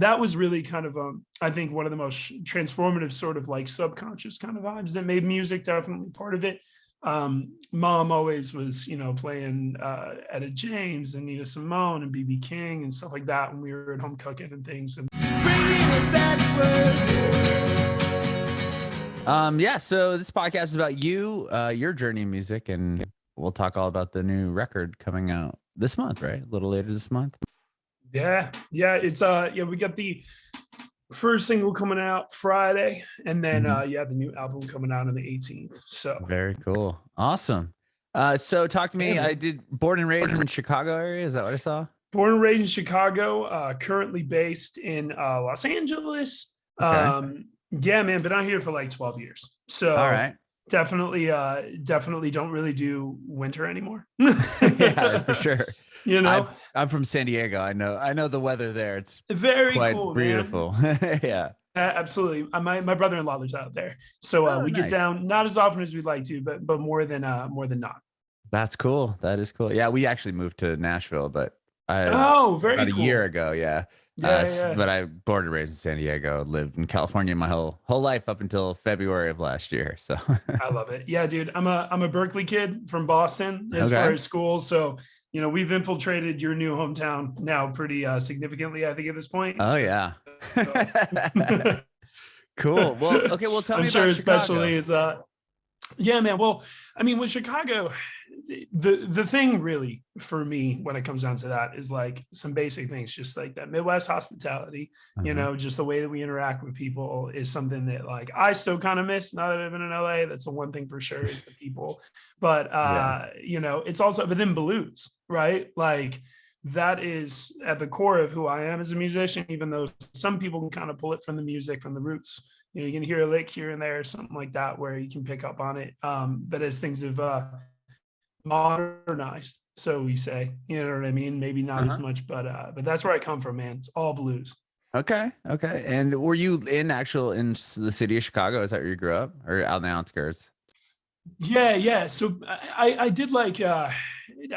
that was really kind of, I think one of the most transformative sort of like subconscious kind of vibes that made music definitely part of it. Mom always was, playing Etta James and Nina Simone and BB King and stuff like that when we were at home cooking and things. And yeah, so this podcast is about you, your journey in music, and we'll talk all about the new record coming out this month, right? A little later this month. Yeah, it's we got the first single coming out Friday, and then the new album coming out on the 18th. So very cool. Awesome. So talk to me. I did born and raised in Chicago area. Is that what I saw? Born and raised in Chicago, currently based in Los Angeles. Okay. Yeah, man, been out here for like 12 years. So all right. Definitely don't really do winter anymore. Yeah, for sure. I'm from San Diego. I know the weather there. It's very quite cool, beautiful. Yeah. Absolutely. My brother-in-law lives out there. So we get down not as often as we'd like to, but more than not. That's cool. That is cool. Yeah, we actually moved to Nashville, but very about cool. A year ago. Yeah. Yeah. But I born and raised in San Diego, lived in California my whole life up until February of last year. So I love it. Yeah, dude. I'm a Berklee kid from Boston as far as school. So, we've infiltrated your new hometown now pretty significantly, I think, at this point. Oh, yeah. Cool. Well, okay. Well, tell me about Chicago. Especially is yeah, man. Well, I mean, with Chicago, the thing really for me when it comes down to that is like some basic things, just like that Midwest hospitality, just the way that we interact with people is something that like I still kind of miss now that I've been in LA. That's the one thing for sure is the people, but it's also, but then blues, right? Like that is at the core of who I am as a musician, even though some people can kind of pull it from the music, from the roots. You can hear a lick here and there, something like that, where you can pick up on it. But as things have modernized, so we say, you know what I mean? Maybe not as much, but that's where I come from, man. It's all blues. Okay. And were you in the city of Chicago? Is that where you grew up, or out in the outskirts? Yeah. So I did like I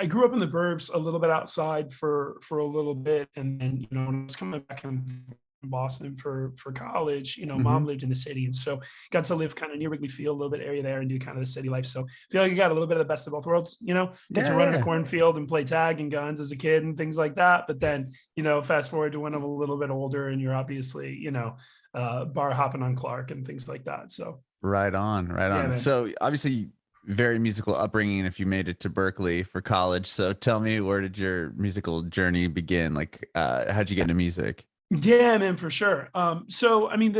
grew up in the burbs, a little bit outside for a little bit, and then when I was coming back from Boston for college, mom lived in the city, and so got to live kind of near Wrigley Field, a little bit area there, and do kind of the city life. So I feel like I got a little bit of the best of both worlds. Get to run in a cornfield and play tag and guns as a kid and things like that. But then fast forward to when I'm a little bit older, and you're obviously bar hopping on Clark and things like that. So right on. Yeah, so obviously very musical upbringing if you made it to Berklee for college. So tell me, where did your musical journey begin? Like how'd you get into music? Yeah, man, for sure. So I mean,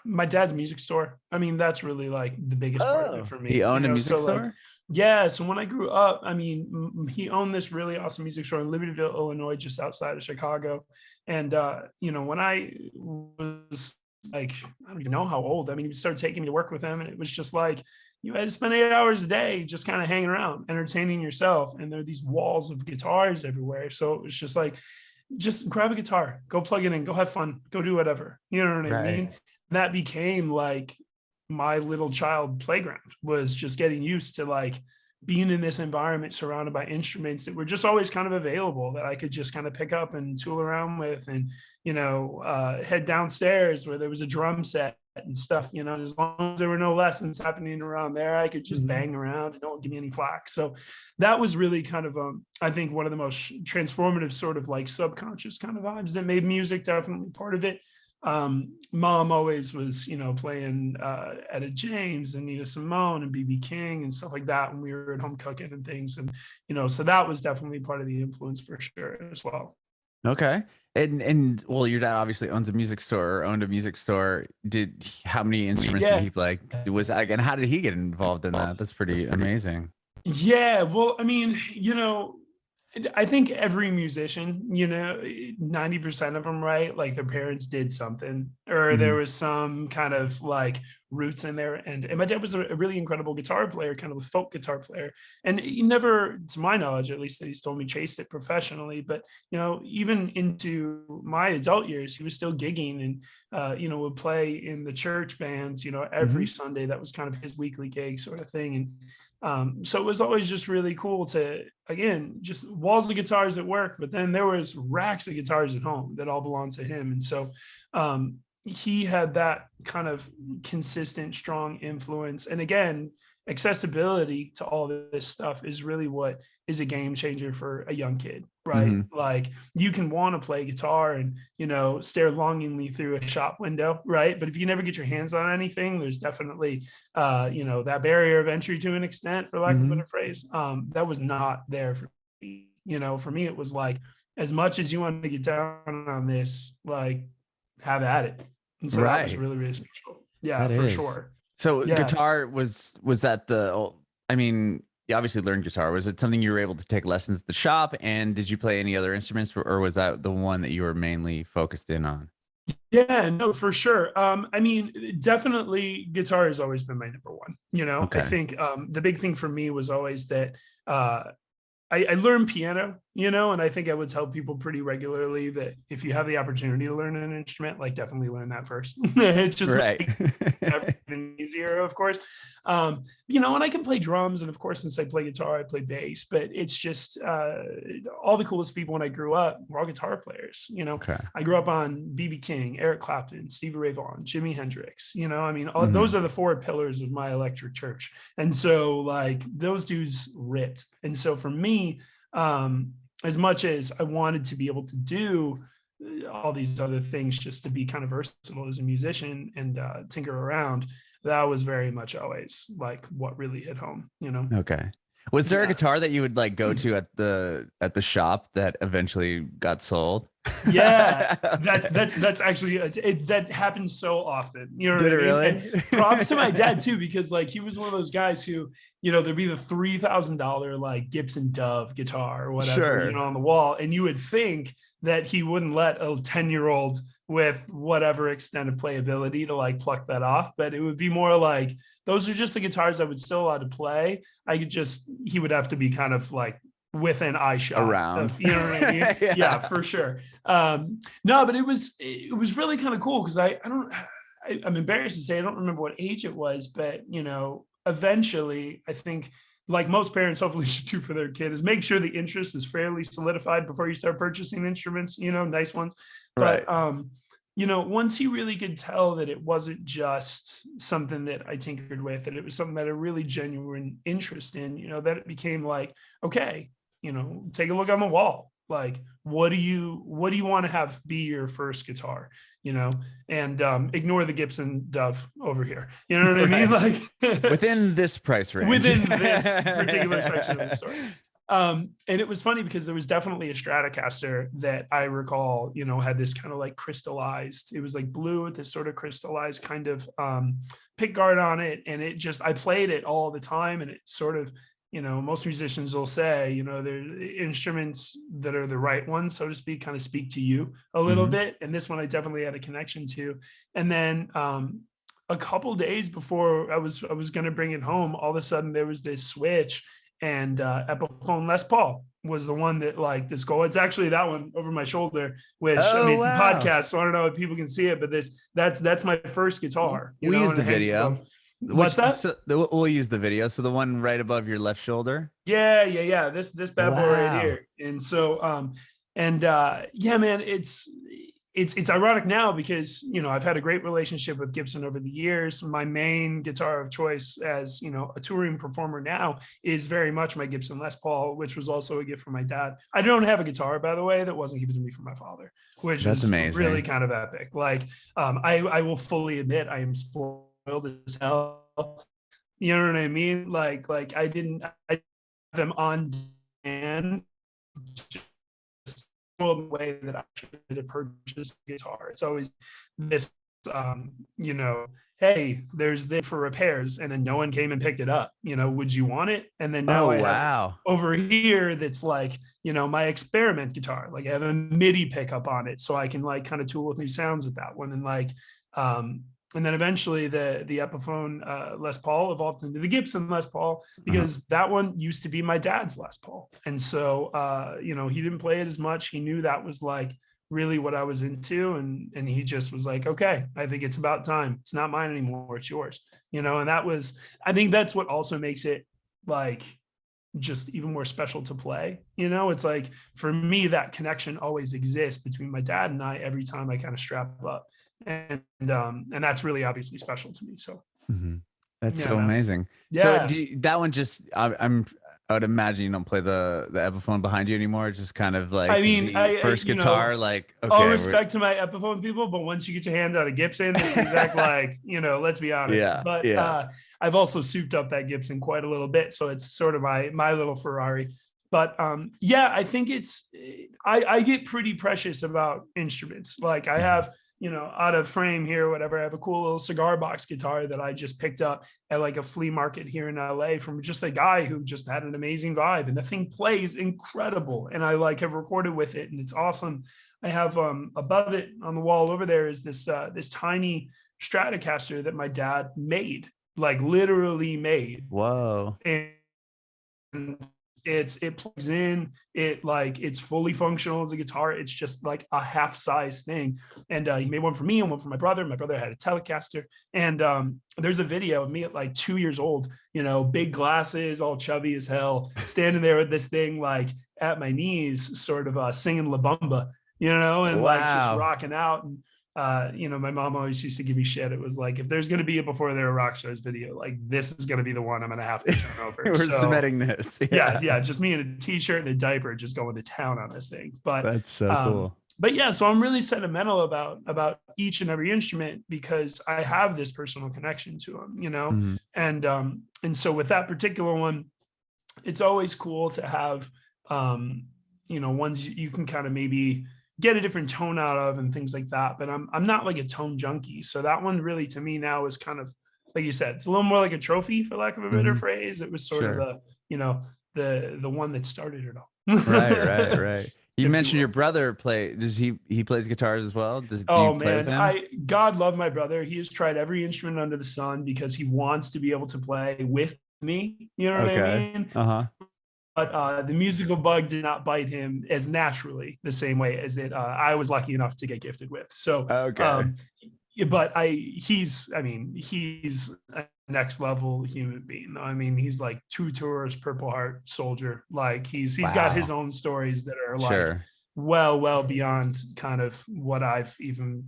my dad's music store. I mean, that's really like the biggest part of it for me. He owned a music store? Yeah. So when I grew up, I mean, he owned this really awesome music store in Libertyville, Illinois, just outside of Chicago. And when I was like, I don't even know how old. I mean, he started taking me to work with him, and it was just like you had to spend 8 hours a day just kind of hanging around, entertaining yourself. And there are these walls of guitars everywhere. So it was just like, just grab a guitar, go plug it in, go have fun, go do whatever. You know what I mean? That became like my little child playground, was just getting used to like being in this environment surrounded by instruments that were just always kind of available, that I could just kind of pick up and tool around with, and, head downstairs where there was a drum set and stuff, as long as there were no lessons happening around there, I could just bang around and don't give me any flack. So that was really kind of, I think one of the most transformative sort of like subconscious kind of vibes that made music definitely part of it. Mom always was, playing Etta James and Nina Simone and BB King and stuff like that when we were at home cooking and things. And, so that was definitely part of the influence for sure as well. Okay. And well, your dad obviously owned a music store. How many instruments did he play? And how did he get involved in that? That's pretty amazing. Yeah. Well, I mean, I think every musician, 90% of them, right? Like their parents did something, or there was some kind of like roots in there. And my dad was a really incredible guitar player, kind of a folk guitar player. And he never, to my knowledge, at least that he's told me, chased it professionally. But, even into my adult years, he was still gigging and, would play in the church bands, every Sunday. That was kind of his weekly gig sort of thing. And So it was always just really cool to, again, just walls of guitars at work, but then there was racks of guitars at home that all belonged to him. And so he had that kind of consistent, strong influence. And again, accessibility to all this stuff is really what is a game changer for a young kid, right? Like you can want to play guitar and, stare longingly through a shop window, right? But if you never get your hands on anything, there's definitely, that barrier of entry to an extent, for lack of a better phrase, that was not there for me. For me, it was like, as much as you want to get down on this, like, have at it. And so that was really, really special. Yeah, for sure. So guitar was that you obviously learned guitar. Was it something you were able to take lessons at the shop? And did you play any other instruments, or was that the one that you were mainly focused in on? Yeah, no, for sure. Definitely guitar has always been my number one. I think the big thing for me was always that I learned piano, and I think I would tell people pretty regularly that if you have the opportunity to learn an instrument, like definitely learn that first. It's just everything easier, of course. And I can play drums, and of course, since I play guitar, I play bass. But it's just all the coolest people when I grew up were all guitar players. I grew up on B.B. King, Eric Clapton, Stevie Ray Vaughan, Jimi Hendrix. Those are the four pillars of my electric church, and so like those dudes ripped. And so for me, as much as I wanted to be able to do all these other things just to be kind of versatile as a musician and tinker around, that was very much always like what really hit home. Okay. Was there a guitar that you would like go to at the shop that eventually got sold? Yeah, that's actually that happens so often. Did it really? And props to my dad too, because like he was one of those guys who, there'd be the $3,000 like Gibson Dove guitar or whatever, on the wall, and you would think that he wouldn't let a 10-year-old with whatever extent of playability to like pluck that off, but it would be more like those are just the guitars I would still allow to play. He would have to be kind of like within eye shot around, what I mean? Yeah, for sure. No, but it was really kind of cool because I'm embarrassed to say I don't remember what age it was, but eventually I think, like most parents hopefully should do for their kid, is make sure the interest is fairly solidified before you start purchasing instruments, nice ones. But once he really could tell that it wasn't just something that I tinkered with, that it was something that a really genuine interest in, that it became like, okay, take a look on the wall. Like, what do you want to have be your first guitar? And ignore the Gibson Dove over here. You know what I mean? Like within this price range, within this particular section of the store. And it was funny because there was definitely a Stratocaster that I recall, had this kind of like crystallized, it was like blue with this sort of crystallized kind of pick guard on it. And I played it all the time. And it sort of, most musicians will say, the instruments that are the right ones, so to speak, kind of speak to you a little bit. And this one I definitely had a connection to. And then a couple days before I was going to bring it home, all of a sudden there was this switch, and Epiphone Les Paul was the one that like this goal. It's actually that one over my shoulder, which it's a podcast, so I don't know if people can see it, but that's my first guitar. We use the video. What's that? So we'll use the video. So the one right above your left shoulder. Yeah. This bad boy right here. And so, yeah, man, it's ironic now because, I've had a great relationship with Gibson over the years. My main guitar of choice as, a touring performer now is very much my Gibson Les Paul, which was also a gift from my dad. I don't have a guitar, by the way, that wasn't given to me from my father, which is amazing. Really kind of epic. Like, I will fully admit I am spoiled as hell. You know what I mean? Like I have them on demand just the way that I should have purchased a guitar. It's always this, hey, there's this for repairs, and then no one came and picked it up. Would you want it? And then now I have over here that's like, my experiment guitar. Like I have a MIDI pickup on it, so I can like kind of tool with new sounds with that one, and like and then eventually the Epiphone Les Paul evolved into the Gibson Les Paul because that one used to be my dad's Les Paul. And so, he didn't play it as much. He knew that was like really what I was into. And he just was like, okay, I think it's about time. It's not mine anymore. It's yours. And I think that's what also makes it like just even more special to play. It's like, for me, that connection always exists between my dad and I every time I kind of strap up. And that's really obviously special to me. So That's yeah, so man. amazing. So Yeah. that one just, I would imagine you don't play the Epiphone behind you anymore. It's just kind of I like mean, the first guitar, like, all okay, respect to my Epiphone people, but once you get your hand on a Gibson, it's the exact, like, let's be honest. yeah, But yeah. I've also souped up that Gibson quite a little bit, so it's sort of my little Ferrari. But yeah, I think I get pretty precious about instruments. Like, I have, out of frame here, whatever. I have a cool little cigar box guitar that I just picked up at like a flea market here in LA from just a guy who just had an amazing vibe, and the thing plays incredible. And I like have recorded with it, and it's awesome. I have above it on the wall over there is this tiny Stratocaster that my dad made, like literally made. Whoa. And it plugs in, it's fully functional as a guitar. It's just like a half size thing. And he made one for me and one for my brother. My brother had a Telecaster. And there's a video of me at like 2 years old, big glasses, all chubby as hell, standing there with this thing like at my knees, sort of singing La Bamba, and like just Wow. rocking out. And my mom always used to give me shit. It was like, if there's going to be a Before They Were Rock Stars video, like, this is going to be the one I'm going to have to turn over. We're So submitting this. yeah, just me in a t-shirt and a diaper, just going to town on this thing. But That's so cool. But yeah, so I'm really sentimental about each and every instrument because I have this personal connection to them, and so with that particular one, it's always cool to have ones you can kind of maybe get a different tone out of and things like that. But I'm not like a tone junkie. So that one really to me now is kind of, like you said, it's a little more like a trophy, for lack of a better phrase. It was sort of the one that started it all. Right. You mentioned your brother he plays guitars as well? Do you play with him? God love my brother. He has tried every instrument under the sun because he wants to be able to play with me. You know what I mean? But the musical bug did not bite him as naturally the same way as I was lucky enough to get gifted with. So, but he's a next level human being. I mean, he's like 2 tours, Purple Heart soldier. Like he's got his own stories that are like well beyond kind of what I've even,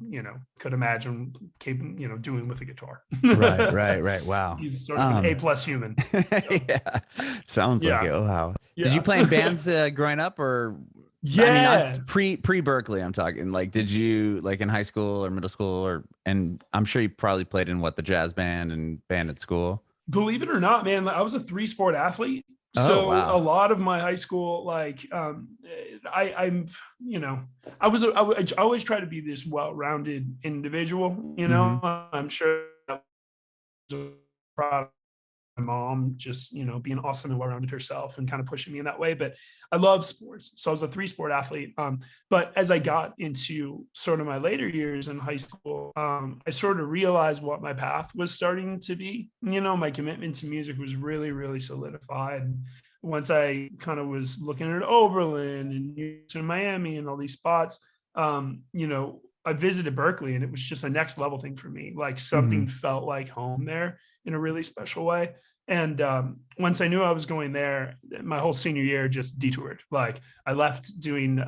could imagine doing with a guitar. Right. Wow. He's sort of an A+ human. So. Yeah. Sounds like it. Oh, wow. Yeah. Did you play in bands growing up or? Yeah. I mean, pre Berklee, I'm talking. Like, did you like in high school or middle school and I'm sure you probably played in the jazz band and band at school. Believe it or not, man, I was a 3-sport athlete. So a lot of my high school, like, I always try to be this well-rounded individual, I'm sure that was a product of my mom just, being awesome and well-rounded herself and kind of pushing me in that way. But I love sports. So I was a 3-sport athlete. But as I got into sort of my later years in high school, I sort of realized what my path was starting to be. My commitment to music was really, really solidified. Once I kind of was looking at Oberlin and Miami and all these spots, I visited Berklee and it was just a next level thing for me. Like something felt like home there in a really special way. And once I knew I was going there, my whole senior year just detoured. Like I left didn't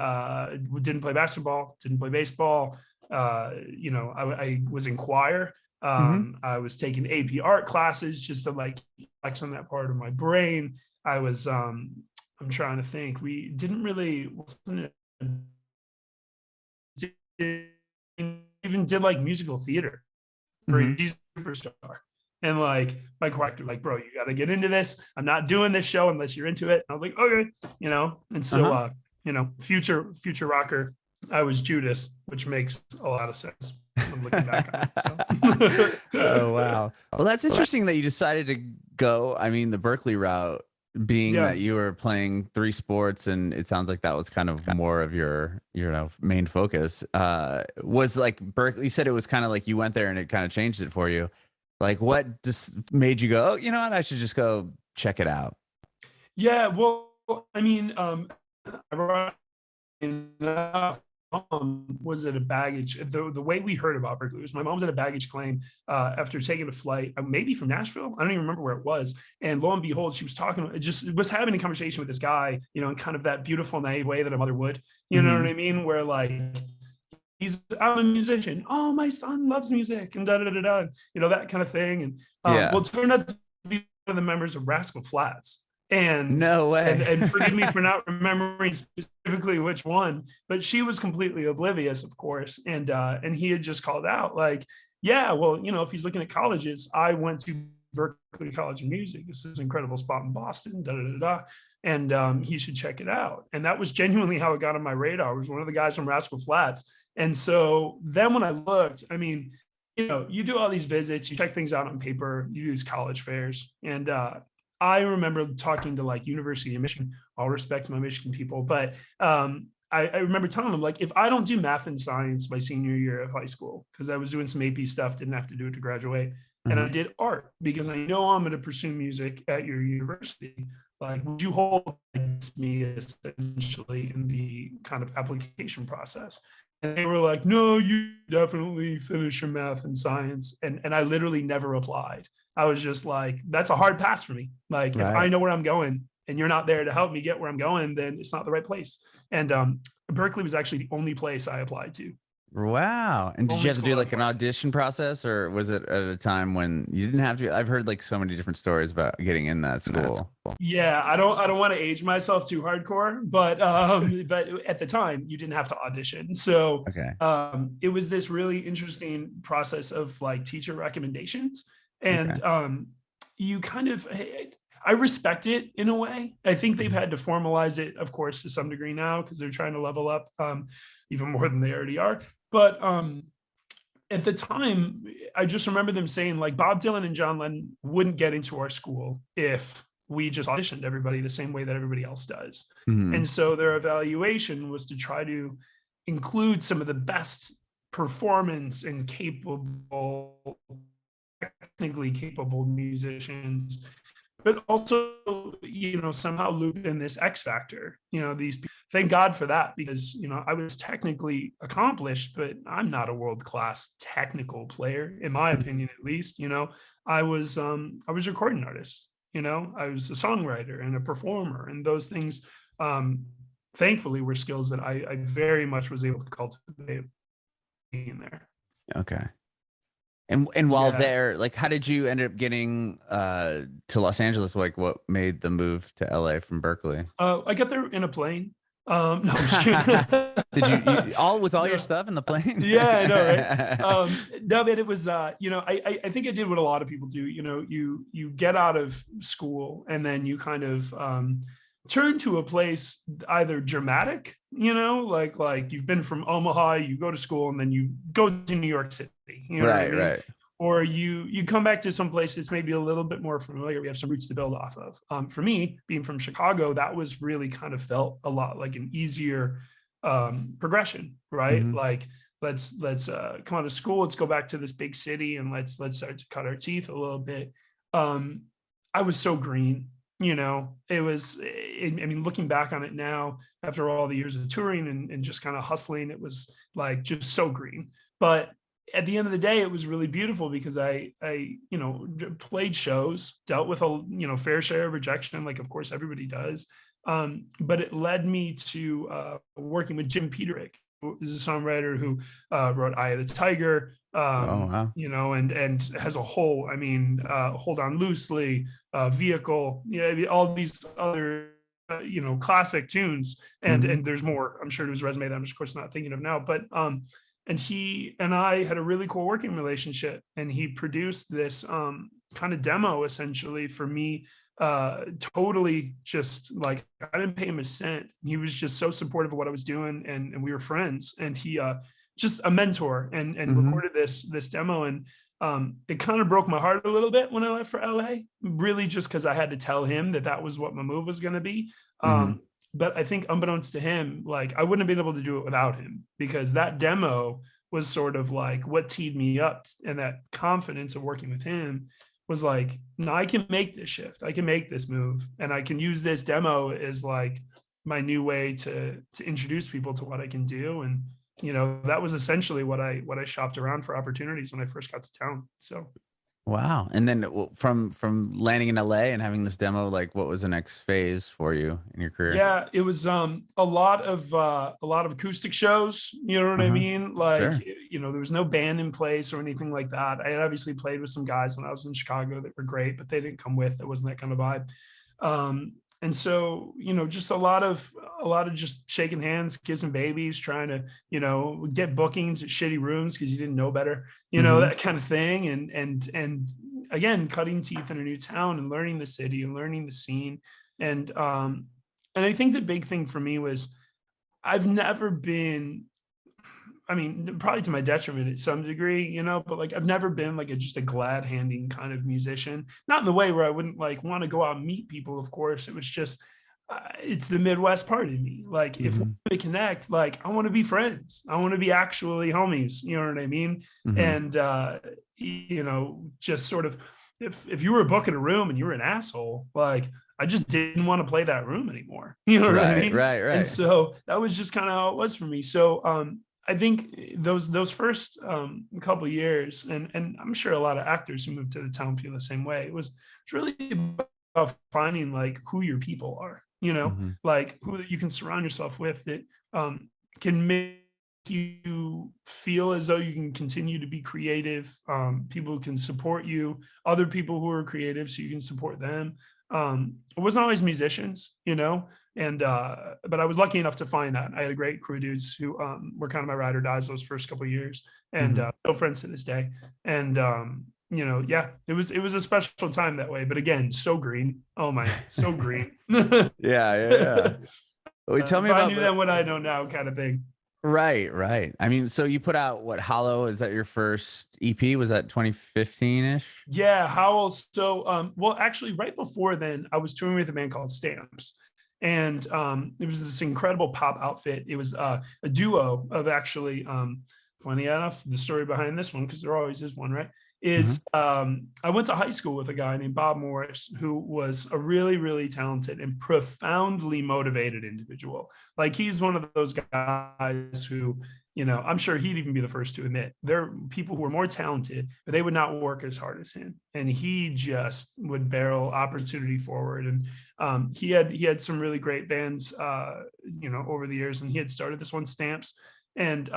play basketball, didn't play baseball. I was in choir. I was taking AP art classes just to like flex on that part of my brain. I was, I'm trying to think, we didn't really, even did like musical theater for He's a Superstar. And like my director, like, bro, you got to get into this. I'm not doing this show unless you're into it. And I was like, okay, and so, future rocker, I was Judas, which makes a lot of sense. I'm looking back on it, so. Oh, wow. Well, that's interesting that you decided to go, the Berklee route, being that you were playing 3 sports and it sounds like that was kind of more of your main focus. Was like Berklee, you said it was kind of like you went there and it kind of changed it for you. Like what just made you go, you know what, I should just go check it out? Yeah, well, I mean, enough, mom was at a baggage. The way we heard about Berklee was my mom was at a baggage claim after taking a flight, maybe from Nashville. I don't even remember where it was. And lo and behold, she was was having a conversation with this guy, in kind of that beautiful, naive way that a mother would. You know what I mean? Where like, I'm a musician. Oh, my son loves music, and da da da da. That kind of thing. And well, it turned out to be one of the members of Rascal Flatts. And no way. and forgive me for not remembering specifically which one, but she was completely oblivious, of course. And he had just called out like, yeah, well, if he's looking at colleges, I went to Berklee College of Music. This is an incredible spot in Boston, da da da da. And he should check it out. And that was genuinely how it got on my radar. It was one of the guys from Rascal Flatts. And so then when I looked, I mean, you do all these visits, you check things out on paper, you do these college fairs. And I remember talking to like University of Michigan, all respect to my Michigan people, but I remember telling them like, if I don't do math and science my senior year of high school, because I was doing some AP stuff, didn't have to do it to graduate. And I did art because I know I'm going to pursue music at your university. Like, would you hold me essentially in the kind of application process? And they were like, no, you definitely finish your math and science. And I literally never applied. I was just like, that's a hard pass for me. Like, if I know where I'm going and you're not there to help me get where I'm going, then it's not the right place. And Berklee was actually the only place I applied to. Wow. And did you have to do like an audition process, or was it at a time when you didn't have to? I've heard like so many different stories about getting in that school. Yeah, I don't want to age myself too hardcore, but at the time you didn't have to audition. So it was this really interesting process of like teacher recommendations. And you kind of, I respect it in a way. I think they've had to formalize it, of course, to some degree now, because they're trying to level up even more than they already are. But at the time, I just remember them saying like Bob Dylan and John Lennon wouldn't get into our school if we just auditioned everybody the same way that everybody else does. And so their evaluation was to try to include some of the best performance and technically capable musicians, but also, somehow loop in this X factor, thank God for that, because, I was technically accomplished, but I'm not a world-class technical player, in my opinion, at least. I was a recording artist, I was a songwriter and a performer, and those things, thankfully, were skills that I very much was able to cultivate in there. Okay. And while there, like, how did you end up getting to Los Angeles? Like, what made the move to LA from Berklee? I got there in a plane. No, I'm just kidding. Did you all your stuff in the plane? Yeah, I know, right? No, man, it was, I think I did what a lot of people do. You get out of school and then you kind of turn to a place either dramatic, like you've been from Omaha, you go to school and then you go to New York City, right. Or you come back to some place that's maybe a little bit more familiar. We have some roots to build off of. For me, being from Chicago, that was really kind of felt a lot like an easier progression, right? Like let's come out of school, let's go back to this big city and let's start to cut our teeth a little bit. I was so green. It was, looking back on it now, after all the years of touring and just kind of hustling, it was like just so green. But at the end of the day, it was really beautiful because I played shows, dealt with a, fair share of rejection, like of course everybody does. But it led me to working with Jim Peterick, who is a songwriter who wrote Eye of the Tiger, and has a whole, Hold On Loosely, Vehicle, all these other, classic tunes. And there's more, I'm sure, to his resume that I'm, of course, not thinking of now. But and he and I had a really cool working relationship, and he produced this kind of demo essentially for me, totally just like, I didn't pay him a cent. He was just so supportive of what I was doing, and we were friends, and he just a mentor, and recorded this demo. And it kind of broke my heart a little bit when I left for LA, really just because I had to tell him that was what my move was going to be. But I think unbeknownst to him, like I wouldn't have been able to do it without him, because that demo was sort of like what teed me up, and that confidence of working with him was like, no, I can make this shift. I can make this move, and I can use this demo as like my new way to introduce people to what I can do. And that was essentially what I shopped around for opportunities when I first got to town. So Wow. And then from landing in LA and having this demo, like what was the next phase for you in your career? yeah, it was a lot of acoustic shows, you know what I Uh-huh. mean? Like, Sure. there was no band in place or anything like that. I had obviously played with some guys when I was in Chicago that were great, but they didn't come with, it wasn't that kind of vibe. And so, just a lot of just shaking hands, kissing babies, trying to, get bookings at shitty rooms because you didn't know better, Mhm. that kind of thing. And again, cutting teeth in a new town and learning the city and learning the scene. And I think the big thing for me was I've never been, I mean, probably to my detriment at some degree, but like I've never been like just a glad handing kind of musician. Not in the way where I wouldn't like want to go out and meet people, of course. It was just, it's the Midwest part of me. Like if we Mhm. connect, like I want to be friends. I want to be actually homies. You know what I mean? Mhm. And, just sort of, if you were booking a room and you were an asshole, like I just didn't want to play that room anymore. You know what I Right, mean? right, And right. so that was just kind of how it was for me. So, I think those first couple years, and I'm sure a lot of actors who moved to the town feel the same way. It's really about finding like who your people are, Mhm. like who that you can surround yourself with that can make you feel as though you can continue to be creative. People who can support you, other people who are creative, so you can support them. It wasn't always musicians, and but I was lucky enough to find that. I had a great crew of dudes who were kind of my ride or dies those first couple of years, and Mhm. still friends to this day. And yeah, it was a special time that way. But again, so green. Oh my, so green. Yeah, yeah, yeah. Well, tell me If I about knew the then what I know now, kind of thing. right, right. I mean, so you put out what, Hollow? Is that your first EP? Was that 2015-ish? Yeah, Howell. So, well, actually, right before then, I was touring with a band called Stamps, and it was this incredible pop outfit. It was a duo of actually, funny enough, the story behind this one, because there always is one, right? Mhm. Is I went to high school with a guy named Bob Morris, who was a really, really talented and profoundly motivated individual. Like he's one of those guys who I'm sure he'd even be the first to admit there are people who are more talented, but they would not work as hard as him. And he just would barrel opportunity forward. And he had some really great bands, over the years. And he had started this one, Stamps, and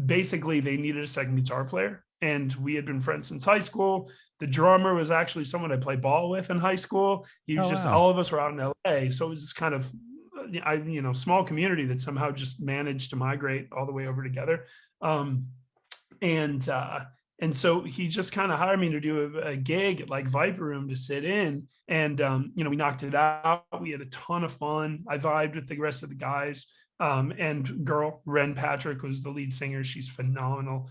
basically they needed a second guitar player. And we had been friends since high school. The drummer was actually someone I played ball with in high school. He was Oh, just wow. all of us were out in LA, so it was this kind of small community that somehow just managed to migrate all the way over together. Um, and so he just kind of hired me to do a gig at like Viper Room to sit in, and we knocked it out. We had a ton of fun. I vibed with the rest of the guys. And girl Ren Patrick was the lead singer. She's phenomenal.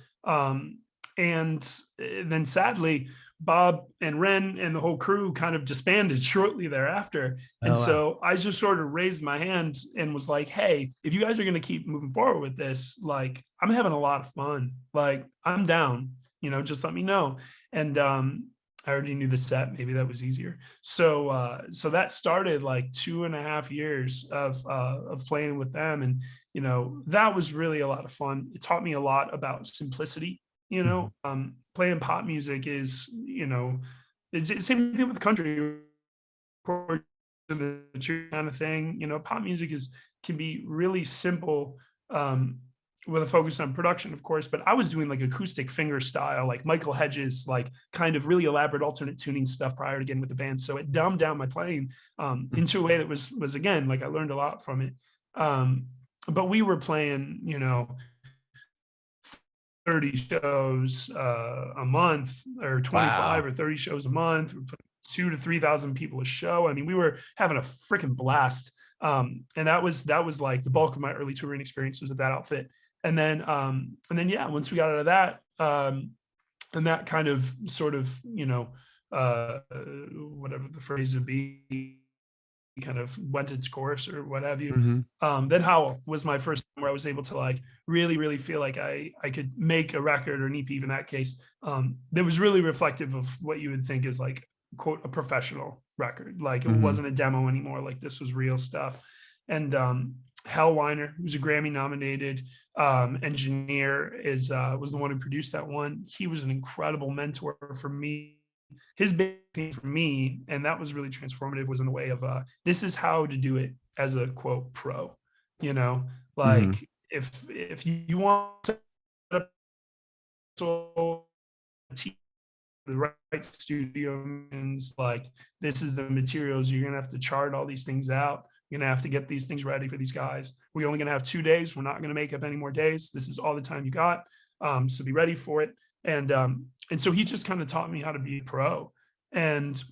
And then sadly, Bob and Ren and the whole crew kind of disbanded shortly thereafter. And Oh, wow. so I just sort of raised my hand and was like, hey, if you guys are going to keep moving forward with this, like I'm having a lot of fun. Like I'm down, just let me know. And I already knew the set. Maybe that was easier. So that started like 2.5 years of playing with them. And, that was really a lot of fun. It taught me a lot about simplicity. Mhm. Playing pop music is, it's same thing with country kind of thing. Pop music can be really simple, with a focus on production, of course. But I was doing like acoustic finger style, like Michael Hedges, like kind of really elaborate alternate tuning stuff prior to getting with the band. So it dumbed down my playing into a way that was again, like I learned a lot from it. But we were playing, 30 shows a month, or 25 Wow. or 30 shows a month. We put 2 to 3,000 people a show. I mean, we were having a freaking blast. And that was like the bulk of my early touring experience was with that outfit. And then yeah, once we got out of that, and that kind of sort of, whatever the phrase would be, kind of went its course or what have you. Mhm. Then Howl was my first time where I was able to like really, really feel like I could make a record or an EP in that case, that was really reflective of what you would think is like quote a professional record. Like it Mhm. wasn't a demo anymore. Like this was real stuff. And Hal Weiner, who's a Grammy nominated engineer, was the one who produced that one. He was an incredible mentor for me. His big thing for me, and that was really transformative, was in the way of this is how to do it as a quote pro. Like if you want to so the right studio means like this is the materials, you're gonna have to chart all these things out, you're gonna have to get these things ready for these guys. We're only gonna have 2 days, we're not gonna make up any more days, this is all the time you got, so be ready for it. And so he just kind of taught me how to be a pro, and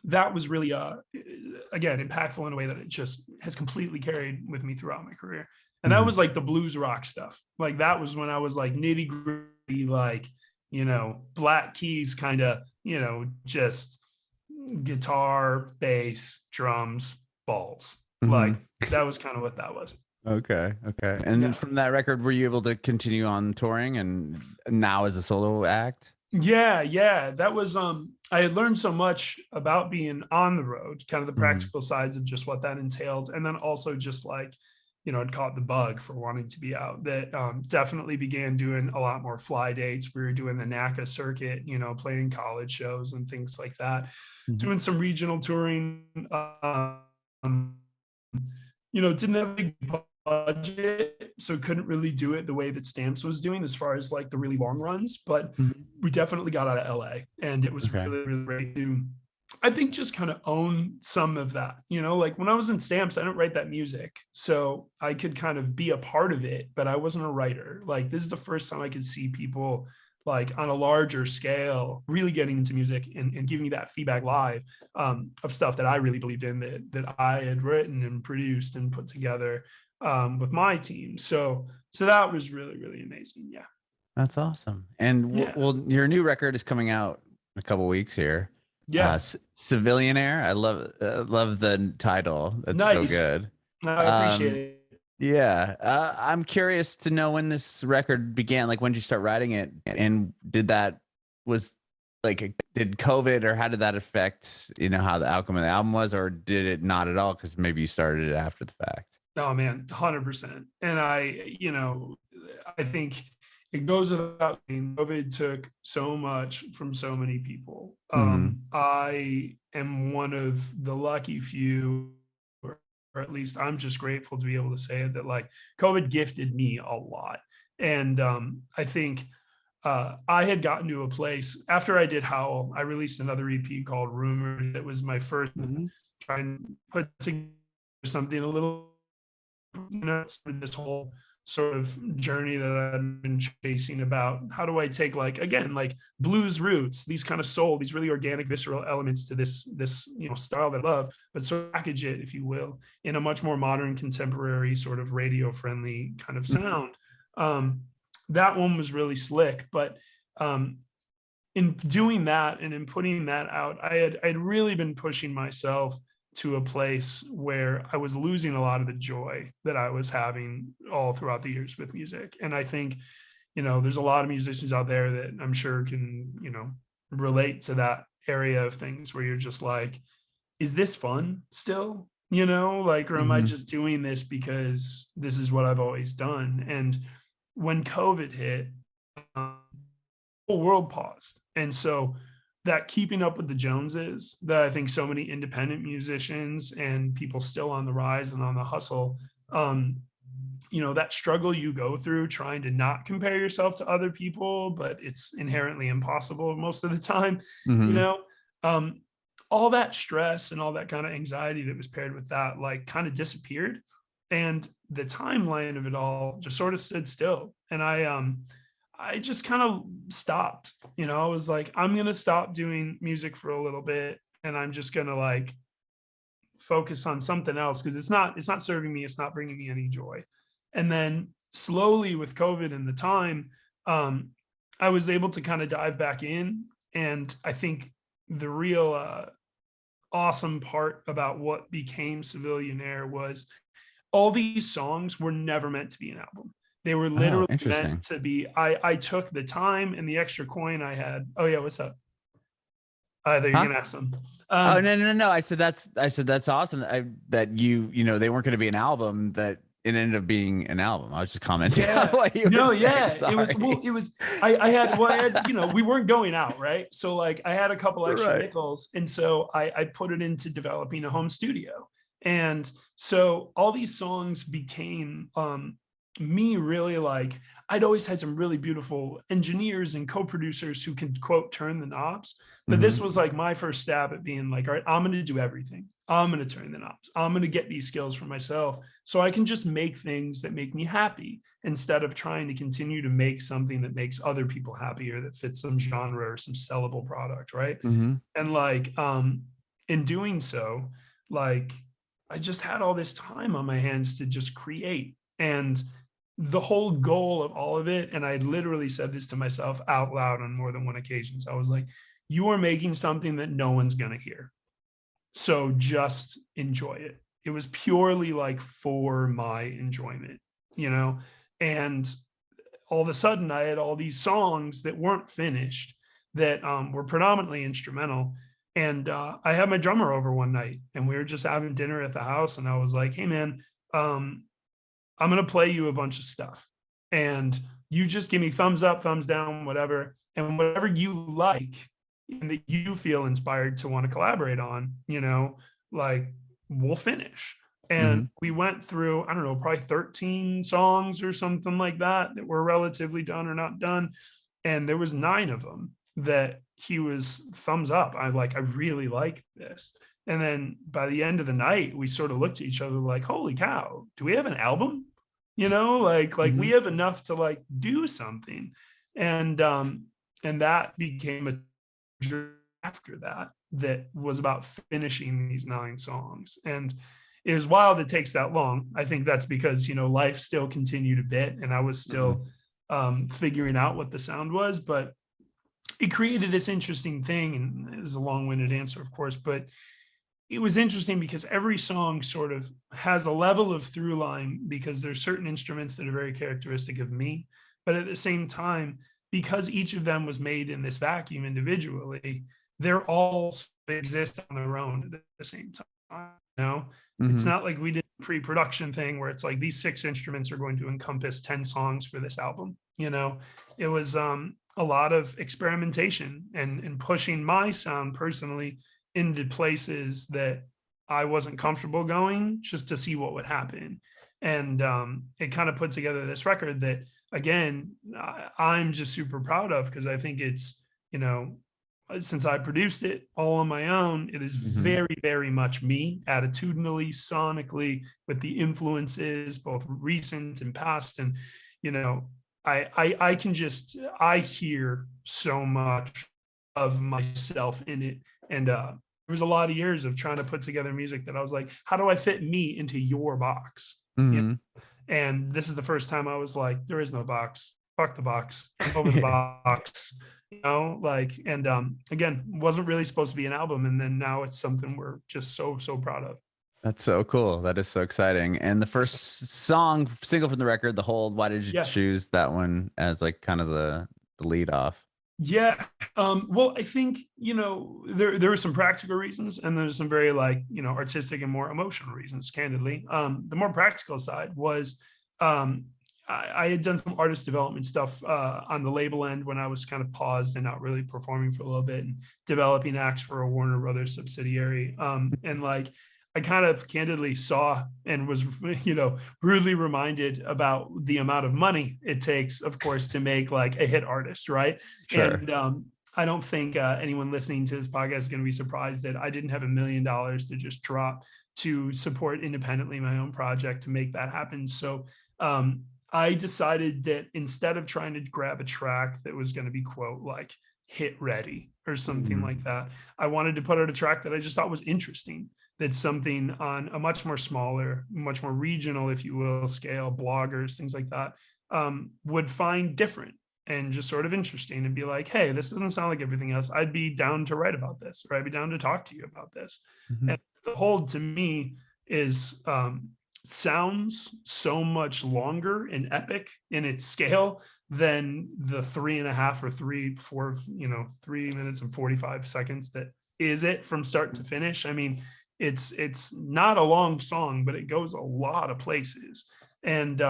that was really again impactful in a way that it just has completely carried with me throughout my career. And that was like the blues rock stuff. Like that was when I was like nitty gritty, like, Black Keys kind of, just guitar, bass, drums, balls. Like that was kind of what that was. Okay. And then from that record, were you able to continue on touring and now as a solo act? Yeah. That was, I had learned so much about being on the road, kind of the practical sides of just what that entailed. And then also just like, I'd caught the bug for wanting to be out, that definitely began doing a lot more fly dates. We were doing the NACA circuit, playing college shows and things like that, doing some regional touring, didn't have a big budget, so couldn't really do it the way that Stamps was doing as far as like the really long runs, but we definitely got out of LA, and it was really, really great to, I think, just kind of own some of that, like when I was in Stamps, I didn't write that music, so I could kind of be a part of it, but I wasn't a writer. Like this is the first time I could see people like on a larger scale really getting into music and giving me that feedback live of stuff that I really believed in, that I had written and produced and put together with my team. So that was really, really amazing. Yeah. That's awesome. And well, your new record is coming out in a couple weeks here. Yeah. Civilianaire. I love the title. That's nice. so good. I appreciate it. Yeah. I'm curious to know when this record began. Like, when did you start writing it? And did COVID, or how did that affect, how the outcome of the album was, or did it not at all? Because maybe you started it after the fact. Oh man, 100%. And I think it goes without saying, COVID took so much from so many people. I am one of the lucky few, or at least I'm just grateful to be able to say it, that like COVID gifted me a lot. And I think I had gotten to a place after I did Howl. I released another EP called Rumor. That was my first trying to put together something a little, this whole sort of journey that I've been chasing about how do I take, like, again, like blues roots, these kind of soul, these really organic, visceral elements to this style that I love, but sort of package it, if you will, in a much more modern, contemporary, sort of radio friendly kind of sound. That one was really slick, but in doing that and in putting that out, I'd really been pushing myself to a place where I was losing a lot of the joy that I was having all throughout the years with music. And I think, there's a lot of musicians out there that I'm sure can, relate to that area of things where you're just like, is this fun still? Or am I just doing this because this is what I've always done? And when COVID hit, the whole world paused. And so that keeping up with the Joneses that I think so many independent musicians and people still on the rise and on the hustle, that struggle you go through trying to not compare yourself to other people, but it's inherently impossible most of the time, all that stress and all that kind of anxiety that was paired with that, like, kind of disappeared. And the timeline of it all just sort of stood still. And I just kind of stopped, I was like, I'm going to stop doing music for a little bit, and I'm just going to like focus on something else, because it's not serving me. It's not bringing me any joy. And then slowly with COVID and the time, I was able to kind of dive back in. And I think the real awesome part about what became Civilianaire was all these songs were never meant to be an album. They were literally meant to be, I took the time and the extra coin I had. Oh yeah, what's up? Either you can ask them. No. I said that's awesome. That they weren't going to be an album. That it ended up being an album. I was just commenting Yeah. on what you No, were saying. yeah. Sorry. It was, I had, you know, we weren't going out, right? So like I had a couple extra Right. nickels. And so I put it into developing a home studio. And so all these songs became me really like, I'd always had some really beautiful engineers and co-producers who can quote turn the knobs. But this was like my first stab at being like, all right, I'm going to do everything. I'm going to turn the knobs. I'm going to get these skills for myself so I can just make things that make me happy instead of trying to continue to make something that makes other people happy or that fits some genre or some sellable product. Right. Mm-hmm. And like, in doing so, like, I just had all this time on my hands to just create. And the whole goal of all of it, and I literally said this to myself out loud on more than one occasion. I was like, you are making something that no one's going to hear. So just enjoy it. It was purely like for my enjoyment, you know? And all of a sudden I had all these songs that weren't finished that were predominantly instrumental. And I had my drummer over one night and we were just having dinner at the house. And I was like, hey man, I'm going to play you a bunch of stuff and you just give me thumbs up, thumbs down, whatever. And whatever you like and that you feel inspired to want to collaborate on, you know, like we'll finish. And we went through, I don't know, probably 13 songs or something like that were relatively done or not done. And there was 9 of them that he was thumbs up. I really like this. And then by the end of the night, we sort of looked at each other like, holy cow, do we have an album? You know, like we have enough to like do something. And that became a after that was about finishing these 9 songs. And it was wild it takes that long. I think that's because, you know, life still continued a bit and I was still figuring out what the sound was, but it created this interesting thing. And it was a long-winded answer, of course, but it was interesting because every song sort of has a level of through line because there's certain instruments that are very characteristic of me. But at the same time, because each of them was made in this vacuum individually, they're all exist on their own at the same time. You know, it's not like we did a pre-production thing where it's like these 6 instruments are going to encompass 10 songs for this album. You know, it was a lot of experimentation and pushing my sound personally into places that I wasn't comfortable going just to see what would happen. And it kind of put together this record that, again, I'm just super proud of because I think it's, you know, since I produced it all on my own, it is very, very much me attitudinally, sonically, with the influences, both recent and past. And, you know, I can just, I hear so much of myself in it. And there was a lot of years of trying to put together music that I was like, how do I fit me into your box? You know? And this is the first time I was like, there is no box. Fuck the box. Over the box. You know, like, and again, wasn't really supposed to be an album. And then now it's something we're just so proud of. That's so cool. That is so exciting. And the first single from the record, The Hold, why did you choose that one as like kind of the lead off? Yeah. Well, I think, you know, there were some practical reasons and there's some very like, you know, artistic and more emotional reasons, candidly. The more practical side was I had done some artist development stuff on the label end when I was kind of paused and not really performing for a little bit and developing acts for a Warner Brothers subsidiary. And like, I kind of candidly saw and was, you know, rudely reminded about the amount of money it takes, of course, to make like a hit artist, right? Sure. And I don't think anyone listening to this podcast is going to be surprised that I didn't have $1 million to just drop to support independently my own project to make that happen. So I decided that instead of trying to grab a track that was going to be, quote, like hit ready or something like that, I wanted to put out a track that I just thought was interesting. That's something on a much more smaller, much more regional, if you will, scale, bloggers, things like that, would find different and just sort of interesting and be like, hey, this doesn't sound like everything else. I'd be down to write about this, or I'd be down to talk to you about this. And The Hold to me is sounds so much longer and epic in its scale than the 3.5 or 4, 3 minutes and 45 seconds that is it from start to finish. I mean, it's not a long song, but it goes a lot of places. And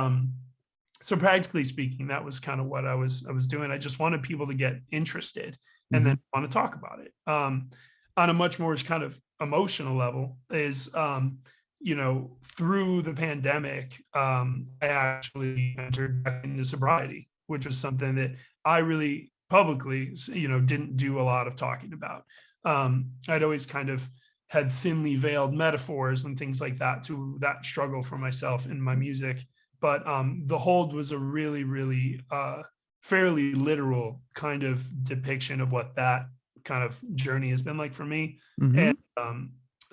so practically speaking, that was kind of what I was doing. I just wanted people to get interested and then want to talk about it. On a much more kind of emotional level is, through the pandemic, I actually entered back into sobriety, which was something that I really publicly, didn't do a lot of talking about. I'd always kind of had thinly veiled metaphors and things like that to that struggle for myself in my music. But the hold was a really, really fairly literal kind of depiction of what that kind of journey has been like for me. And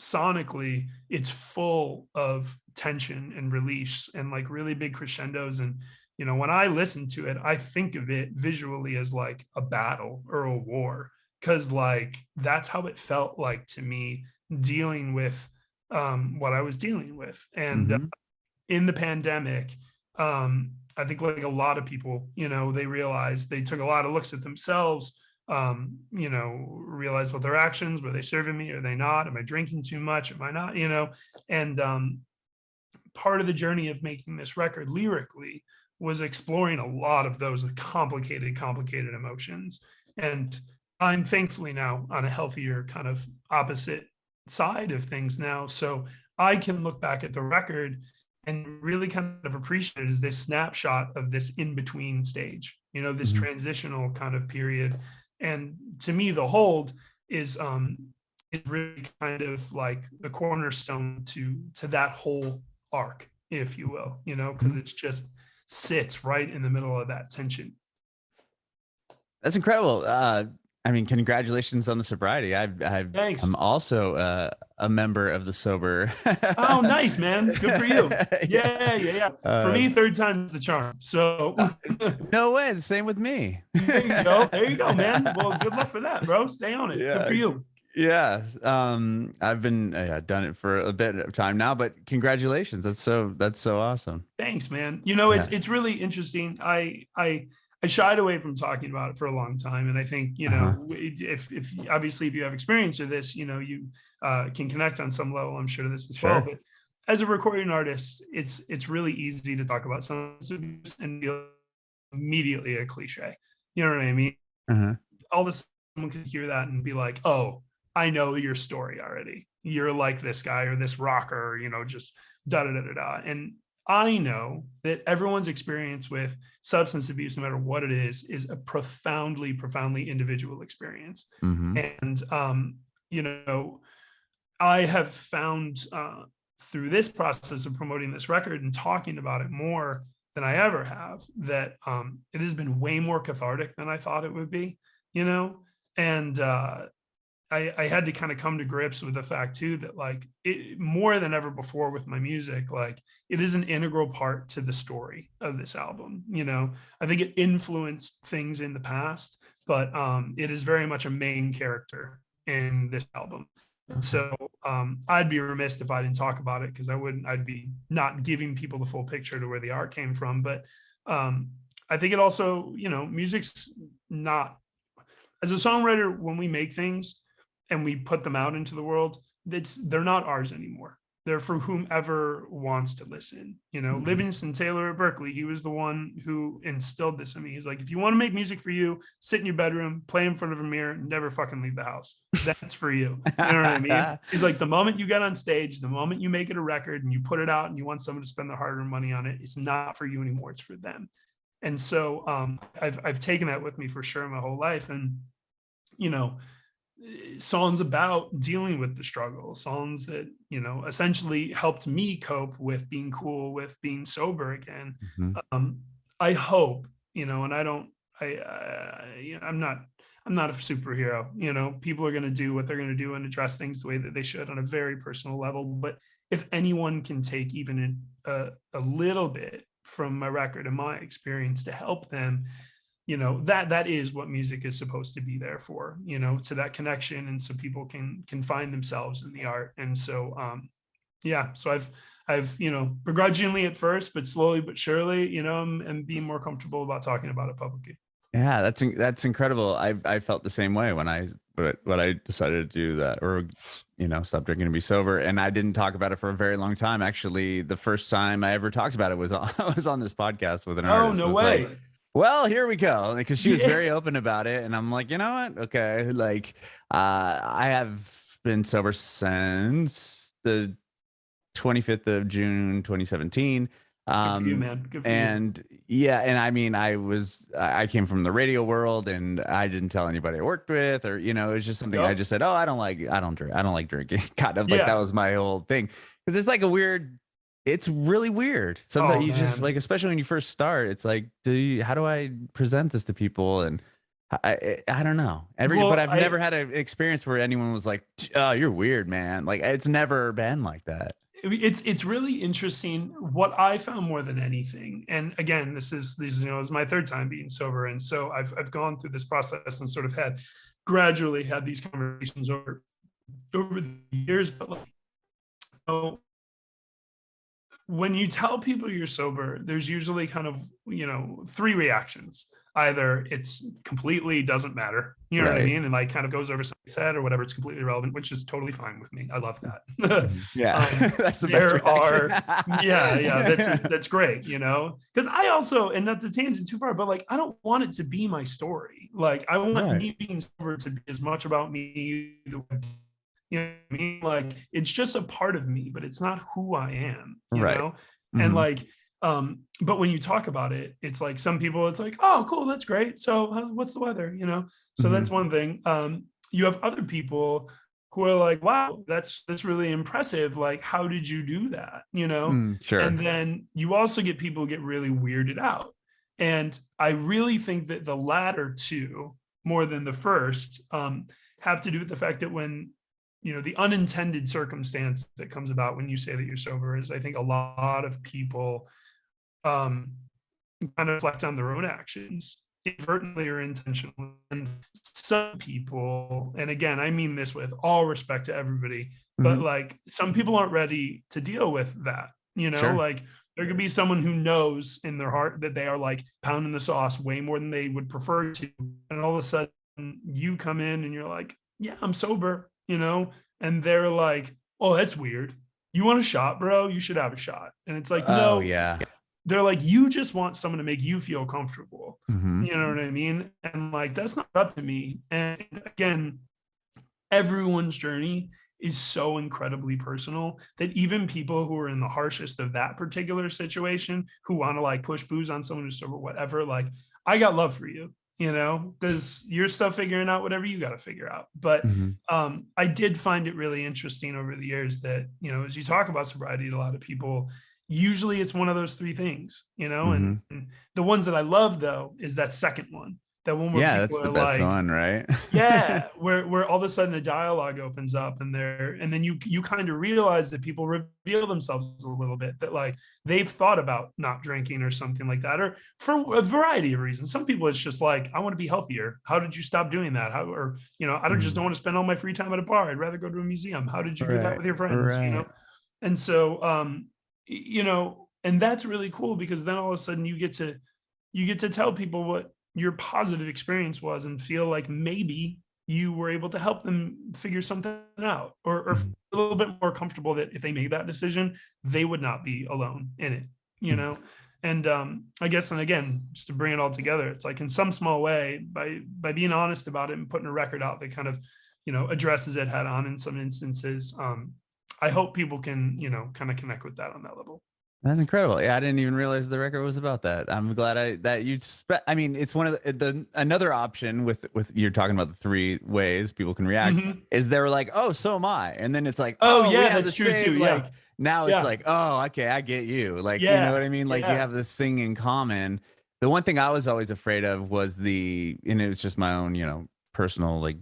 sonically, it's full of tension and release and like really big crescendos. And, when I listen to it, I think of it visually as like a battle or a war, because like that's how it felt like to me dealing with what I was dealing with. And in the pandemic, I think like a lot of people, they realized they took a lot of looks at themselves, realized what their actions, were they serving me? Are they not? Am I drinking too much? Am I not? And part of the journey of making this record lyrically was exploring a lot of those complicated emotions. And I'm thankfully now on a healthier kind of opposite side of things now. So I can look back at the record and really kind of appreciate it as this snapshot of this in-between stage, this transitional kind of period. And to me, the hold is really kind of like the cornerstone to that whole arc, if you will, because it's just sits right in the middle of that tension. That's incredible. I mean, congratulations on the sobriety. Thanks. I'm also a member of the sober. Oh, nice, man. Good for you. Yeah. For me, third time's the charm. So no way. The same with me. There you go, man. Well, good luck for that, bro. Stay on it. Yeah. Good for you. Yeah. I've been done it for a bit of time now, but congratulations. That's so awesome. Thanks, man. It's really interesting. I shied away from talking about it for a long time. And I think, if obviously if you have experience with this, you can connect on some level, I'm sure this as well. But as a recording artist, it's really easy to talk about something and feel immediately a cliche. You know what I mean? All of a sudden someone could hear that and be like, oh, I know your story already. You're like this guy or this rocker, just da da da da da. And I know that everyone's experience with substance abuse, no matter what it is a profoundly, profoundly individual experience. And, I have found through this process of promoting this record and talking about it more than I ever have, that it has been way more cathartic than I thought it would be, and I had to kind of come to grips with the fact too that like more than ever before with my music, like it is an integral part to the story of this album. I think it influenced things in the past, but it is very much a main character in this album. So I'd be remiss if I didn't talk about it, because I'd be not giving people the full picture to where the art came from. But I think it also, music's not, as a songwriter, when we make things and we put them out into the world, they're not ours anymore. They're for whomever wants to listen. Livingston Taylor at Berklee, he was the one who instilled this in me. He's like, if you want to make music for you, sit in your bedroom, play in front of a mirror, and never fucking leave the house. That's for you. You know what I mean? He's like, the moment you get on stage, the moment you make it a record and you put it out and you want someone to spend their hard-earned money on it, it's not for you anymore. It's for them. And so I've taken that with me for sure my whole life. And, songs about dealing with the struggle, songs that, essentially helped me cope with being cool, with being sober again. I hope, and I'm not a superhero. People are going to do what they're going to do and address things the way that they should on a very personal level. But if anyone can take even a little bit from my record and my experience to help them, that is what music is supposed to be there for, to that connection. And so people can find themselves in the art. And so, so I've, begrudgingly at first, but slowly but surely, I'm being more comfortable about talking about it publicly. Yeah, that's incredible. I felt the same way when I decided to do that, or stop drinking and be sober. And I didn't talk about it for a very long time. Actually, the first time I ever talked about it was on, I was on this podcast with an Oh, artist. It no was like, way. well, here we go, because she was Yeah. very open about it, and I'm like, you know what? Okay, like, I have been sober since the 25th of June, 2017. Good for you, man. Good for you. And yeah, and I mean, I came from the radio world, and I didn't tell anybody I worked with, or, it was just something I Yep. just said, oh, I don't drink. I don't like drinking. Kind of like that Yeah. was my whole thing. Cause it's like it's really weird. Sometimes Oh, you just man. like, especially when you first start, it's like, how do I present this to people? And I don't know. But Well, I've never had an experience where anyone was like, oh, you're weird, man. Like, it's never been like that. it's really interesting what I found more than anything. And again, this is my third time being sober, and so I've gone through this process and sort of gradually had these conversations over the years. But like, when you tell people you're sober, there's usually kind of, three reactions. Either it's completely doesn't matter, you know what I Right. mean? And like kind of goes over something said or whatever, it's completely irrelevant, which is totally fine with me. I love that. Yeah. That's the best There reaction. are, yeah, that's great, because I also, and not to tangent too far, but like, I don't want it to be my story. Like, I want Right. me being sober to be as much about me, you know what I mean? Like, it's just a part of me, but it's not who I am, Right. And Mhm. like, but when you talk about it, it's like some people, it's like, oh, cool, that's great. So what's the weather? So that's Mhm. one thing. You have other people who are like, wow, that's really impressive. Like, how did you do that? Sure. And then you also get people who get really weirded out. And I really think that the latter two, more than the first, have to do with the fact that when the unintended circumstance that comes about when you say that you're sober is, I think, a lot of people um kind of reflect on their own actions, inadvertently or intentionally. And some people, and again, I mean this with all respect to everybody, but Mhm. like, some people aren't ready to deal with that. Sure. Like, there could be someone who knows in their heart that they are like pounding the sauce way more than they would prefer to, and all of a sudden you come in and you're like, yeah, I'm sober, and they're like, oh, that's weird. You want a shot, bro? You should have a shot. And it's like, Oh, no, yeah. they're like, you just want someone to make you feel comfortable. Mhm. You know what I mean? And like, that's not up to me. And again, everyone's journey is so incredibly personal that even people who are in the harshest of that particular situation, who want to like push booze on someone who's sober, whatever, like, I got love for you, because you're still figuring out whatever you got to figure out. But Mhm. I did find it really interesting over the years that, as you talk about sobriety to a lot of people, usually it's one of those three things, Mhm. and the ones that I love, though, is that second one, that one where Yeah, people that's the are best like, one, right? yeah, where all of a sudden a dialogue opens up, and then you kind of realize that people reveal themselves a little bit, that like they've thought about not drinking or something like that, or for a variety of reasons. Some people it's just like, I want to be healthier. How did you stop doing that? How, or I don't just Mhm. don't want to spend all my free time at a bar. I'd rather go to a museum. How did you do that Right. with your friends? Right. And so and that's really cool, because then all of a sudden you get to tell people what your positive experience was and feel like maybe you were able to help them figure something out, or feel Mhm. a little bit more comfortable that if they made that decision, they would not be alone in it, you Mhm. know? And I guess, and again, just to bring it all together, it's like, in some small way, by being honest about it and putting a record out that kind of, addresses it head on in some instances, I hope people can, kind of connect with that on that level. That's incredible. Yeah, I didn't even realize the record was about that. I'm glad that I mean, it's one of the another option with you're talking about the three ways people can react Mhm. is they're like, oh, so am I, and then it's like, Oh oh, we yeah, have the that's true too. same, Yeah. like, now it's Yeah. like, oh, okay, I get you, like, you know Yeah. what I mean, like, you Yeah. have this thing in common. The one thing I was always afraid of was and it was just my own, personal, like,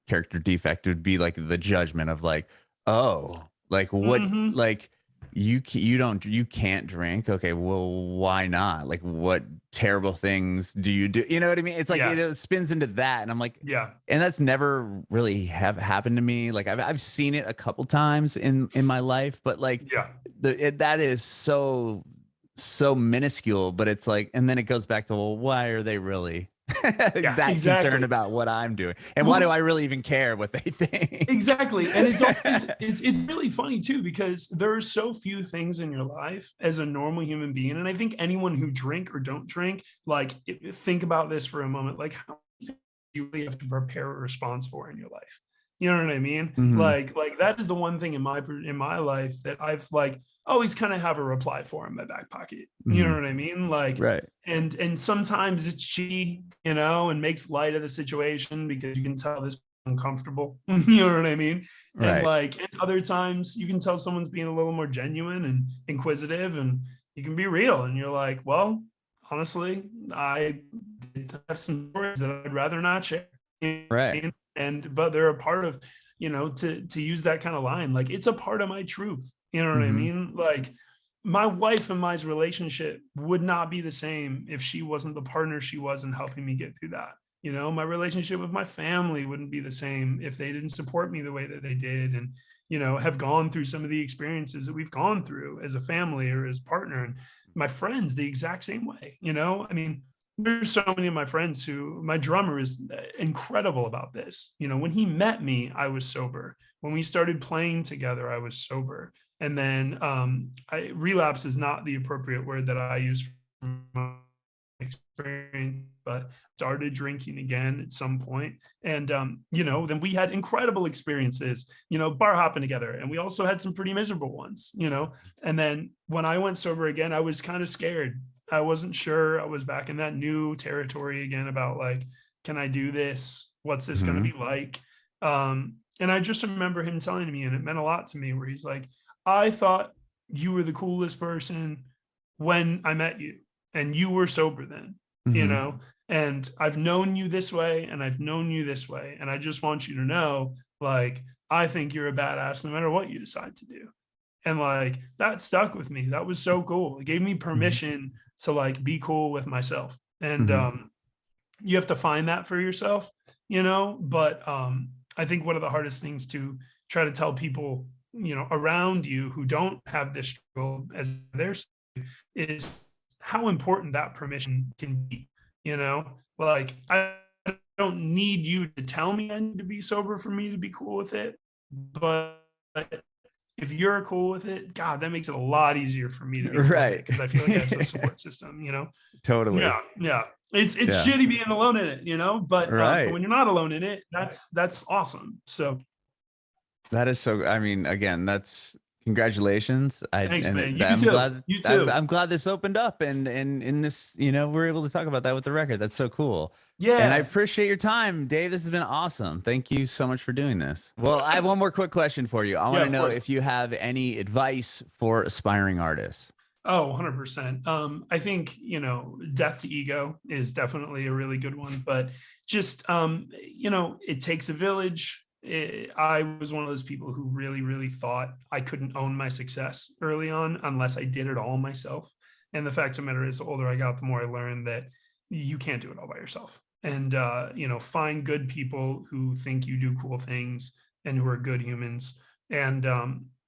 character defect, would be like the judgment of like, oh, like, what, Mhm. like, you can't drink, okay, well, why not, like, what terrible things do you do, you know what I mean, it's like Yeah. it spins into that, and I'm like, Yeah. and that's never really have happened to me, like, I've seen it a couple times in my life, but like Yeah. that is so minuscule, but it's like, and then it goes back to, well, why are they really Yeah, that exactly. concerned about what I'm doing. And why do I really even care what they think? Exactly. And it's always, it's really funny too, because there are so few things in your life as a normal human being. And I think anyone who drink or don't drink, like think about this for a moment, like how many things you really have to prepare a response for in your life. You know what I mean? Mhm. Like that is the one thing in my life that I've like always kind of have a reply for in my back pocket. You know Mhm. what I mean? Like, Right. and sometimes it's cheeky, you know, and makes light of the situation because you can tell this uncomfortable. You know what I mean? And Right. like, and other times you can tell someone's being a little more genuine and inquisitive, and you can be real. And you're like, well, honestly, I have some stories that I'd rather not share. You know what I Right. mean? And but they're a part of, you know, to use that kind of line, like it's a part of my truth. You know what I Mhm. mean? Like my wife and my relationship would not be the same if she wasn't the partner she was in helping me get through that. You know, my relationship with my family wouldn't be the same if they didn't support me the way that they did, and, you know, have gone through some of the experiences that we've gone through as a family or as partner. And my friends, the exact same way. You know, I mean, there's so many of my friends who, my drummer is incredible about this. You know, when he met me, I was sober. When we started playing together, I was sober. And then relapse is not the appropriate word that I use for my experience, but started drinking again at some point. And, you know, then we had incredible experiences, you know, bar hopping together. And we also had some pretty miserable ones, you know. And then when I went sober again, I was kind of scared. I wasn't sure. I was back in that new territory again about like, can I do this? What's this going to Mhm. be like? And I just remember him telling me, and it meant a lot to me, where he's like, I thought you were the coolest person when I met you, and you were sober then, you Mhm. know, and I've known you this way and I've known you this way. And I just want you to know, like, I think you're a badass no matter what you decide to do. And like that stuck with me. That was so cool. It gave me Mhm. permission to like be cool with myself. And Mhm. you have to find that for yourself, you know. But I think one of the hardest things to try to tell people, you know, around you who don't have this struggle as theirs is how important that permission can be. You know, like I don't need you to tell me I need to be sober for me to be cool with it, but if you're cool with it, God, that makes it a lot easier for me to be cool with it Right. because I feel like I have a support system, you know? Totally. Yeah, yeah. It's Yeah. shitty being alone in it, you know, but Right. when you're not alone in it, that's awesome. So That is so, I mean, again, that's congratulations. thanks, And man. You I'm too. glad You too. I'm glad this opened up and in this, you know, we're able to talk about that with the record. That's so cool. And I Yeah. appreciate your time, Dave. This has been awesome. Thank you so much for doing this. Well, I have one more quick question for you. I want Yeah, to of know course. if you have any advice for aspiring artists. Oh, 100%. I think, you know, death to ego is definitely a really good one, but just, you know, it takes a village. I was one of those people who really, really thought I couldn't own my success early on unless I did it all myself. And the fact of the matter is, the older I got, the more I learned that you can't do it all by yourself. And, you know, find good people who think you do cool things and who are good humans. And,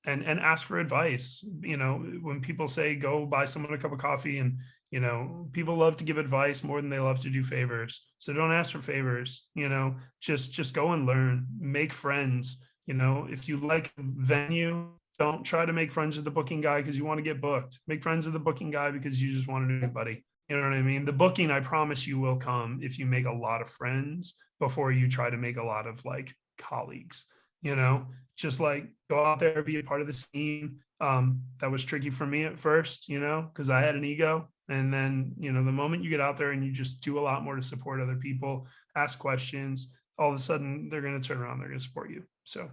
and ask for advice. You know, when people say go buy someone a cup of coffee, and you know, people love to give advice more than they love to do favors. So don't ask for favors. You know, just go and learn, make friends. You know, if you like a venue, don't try to make friends with the booking guy because you want to get booked. Make friends with the booking guy because you just want to know buddy. You know what I mean? The booking, I promise you, will come if you make a lot of friends before you try to make a lot of like colleagues. You know, just like go out there, be a part of the scene. That was tricky for me at first, you know, because I had an ego. And then, you know, the moment you get out there and you just do a lot more to support other people, ask questions, all of a sudden they're going to turn around, they're going to support you. So.